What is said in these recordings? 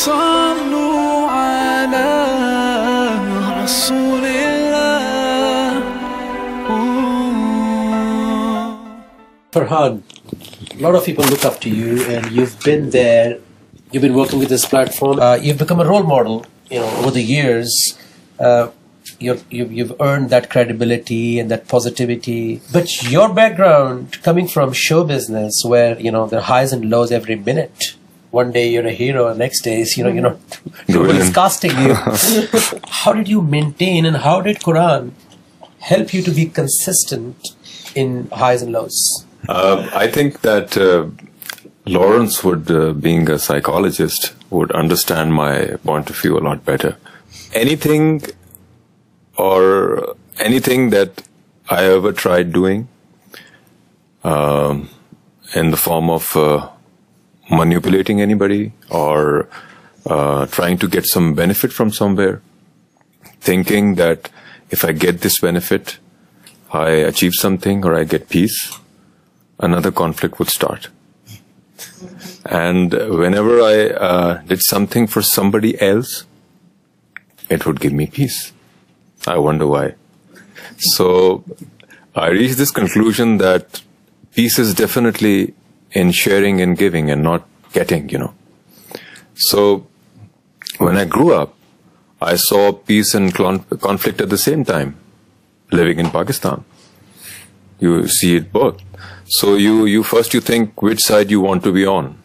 صلوا على رسول الله. Farhan, a lot of people look up to you, and you've been there. You've been working with this platform. You've become a role model. Over the years, you've earned that credibility and that positivity. But your background, coming from show business, where there are highs and lows every minute. One day you're a hero, next day nobody's casting you. How did you maintain, and how did Quran help you to be consistent in highs and lows? I think that Lawrence would, being a psychologist, would understand my point of view a lot better. Anything that I ever tried doing in the form of manipulating anybody or trying to get some benefit from somewhere, thinking that if I get this benefit, I achieve something or I get peace, another conflict would start. And whenever I did something for somebody else, it would give me peace. I wonder why. So I reached this conclusion that peace is definitely in sharing and giving and not getting, So when I grew up, I saw peace and conflict at the same time, living in Pakistan. You see it both. So you think which side you want to be on.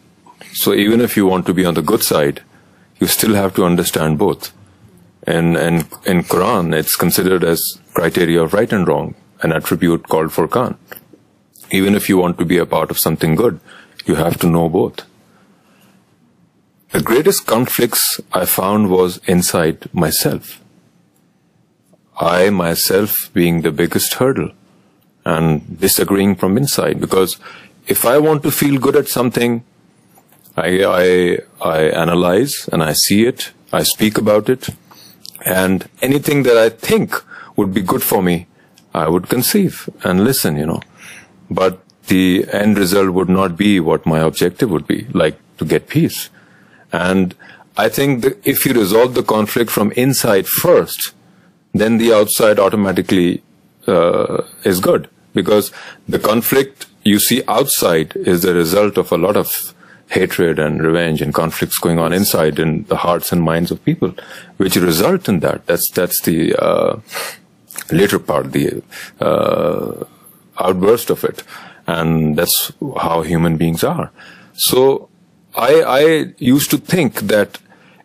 So even if you want to be on the good side, you still have to understand both. And in Quran, it's considered as criteria of right and wrong, an attribute called Furqan. Even if you want to be a part of something good, you have to know both. The greatest conflicts I found was inside myself. I myself being the biggest hurdle and disagreeing from inside. Because if I want to feel good at something, I analyze and I see it, I speak about it, and anything that I think would be good for me, I would conceive and listen, But the end result would not be what my objective would be, like to get peace. And I think that if you resolve the conflict from inside first, then the outside automatically is good. Because the conflict you see outside is the result of a lot of hatred and revenge and conflicts going on inside in the hearts and minds of people, which result in that. That's the later part, the outburst of it. And that's how human beings are. So I used to think that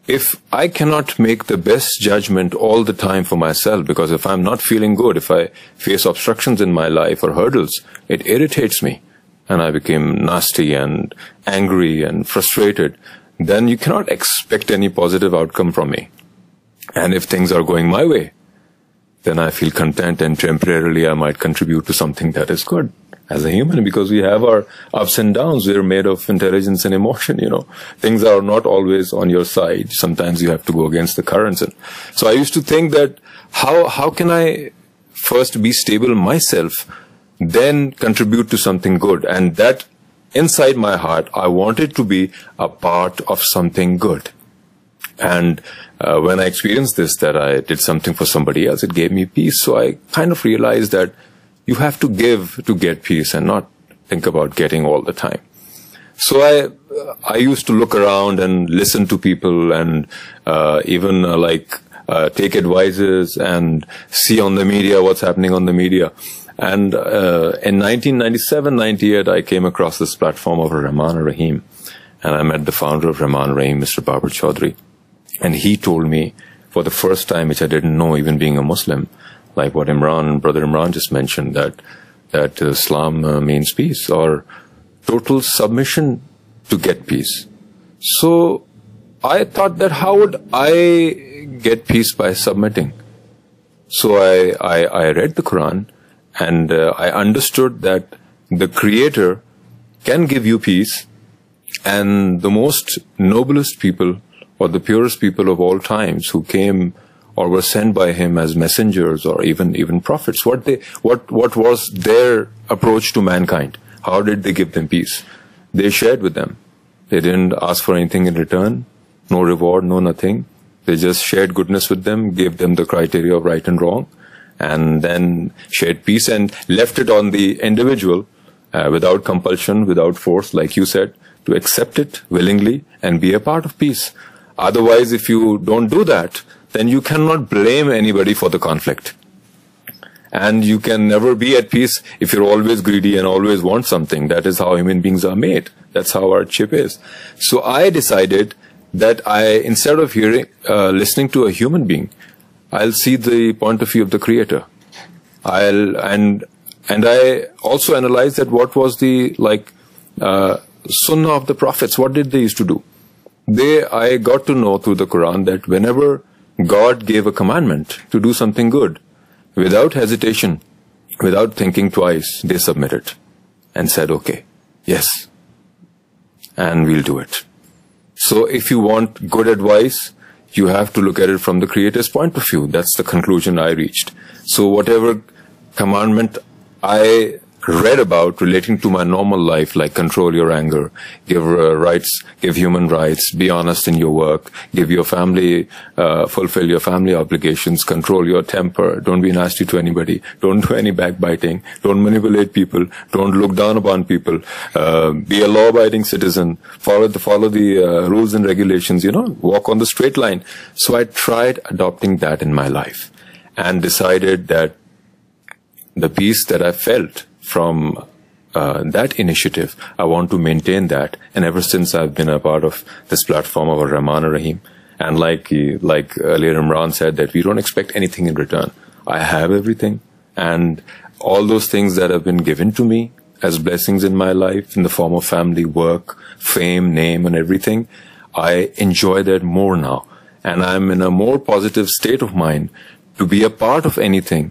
if I cannot make the best judgment all the time for myself, because if I'm not feeling good, if I face obstructions in my life or hurdles, it irritates me. And I became nasty and angry and frustrated, then you cannot expect any positive outcome from me. And if things are going my way, then I feel content, and temporarily I might contribute to something that is good as a human, because we have our ups and downs. We're made of intelligence and emotion, Things are not always on your side. Sometimes you have to go against the currents. And so I used to think that how can I first be stable myself, then contribute to something good? And that inside my heart, I wanted to be a part of something good. And when I experienced this, that I did something for somebody else, it gave me peace. So I kind of realized that you have to give to get peace and not think about getting all the time. So I used to look around and listen to people and even take advices and see on the media what's happening on the media. And in 1997-98, I came across this platform of Rahman Rahim. And I met the founder of Rahman Rahim, Mr. Babar Chaudhry. And he told me for the first time, which I didn't know, even being a Muslim, like what Brother Imran just mentioned, that Islam means peace, or total submission to get peace. So I thought that how would I get peace by submitting? So I read the Quran, and I understood that the Creator can give you peace, and the most noblest people, or the purest people of all times, who came or were sent by him as messengers or even prophets, what was their approach to mankind? How did they give them peace? They shared with them. They didn't ask for anything in return. no reward, no nothing. They just shared goodness with them, gave them the criteria of right and wrong, and then shared peace and left it on the individual without compulsion, without force, like you said, to accept it willingly and be a part of peace. Otherwise, if you don't do that, then you cannot blame anybody for the conflict. And you can never be at peace if you're always greedy and always want something. That is how human beings are made. That's how our chip is. So I decided that instead of listening to a human being, I'll see the point of view of the Creator. And I also analyzed that what was the sunnah of the prophets. What did they used to do? I got to know through the Quran that whenever God gave a commandment to do something good, without hesitation, without thinking twice, they submitted and said, okay, yes, and we'll do it. So if you want good advice, you have to look at it from the Creator's point of view. That's the conclusion I reached. So whatever commandment I read about relating to my normal life, like control your anger, give human rights, be honest in your work, give your family, fulfill your family obligations, control your temper, don't be nasty to anybody, don't do any backbiting, don't manipulate people, don't look down upon people, be a law-abiding citizen, follow the rules and regulations, walk on the straight line. So I tried adopting that in my life and decided that the peace that I felt from that initiative, I want to maintain that. And ever since I've been a part of this platform of Rahman Rahim, and like earlier Imran said, that we don't expect anything in return. I have everything, and all those things that have been given to me as blessings in my life in the form of family, work, fame, name, and everything, I enjoy that more now. And I'm in a more positive state of mind to be a part of anything.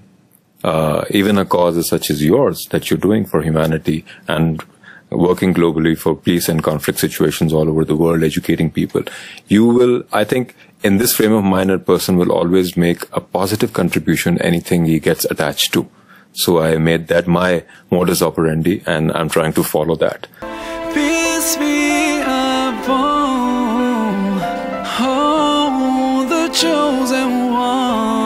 Even a cause such as yours that you're doing for humanity and working globally for peace and conflict situations all over the world, educating people. You will, I think, in this frame of mind, a person will always make a positive contribution anything he gets attached to. So I made that my modus operandi, and I'm trying to follow that. Peace be upon all the chosen ones.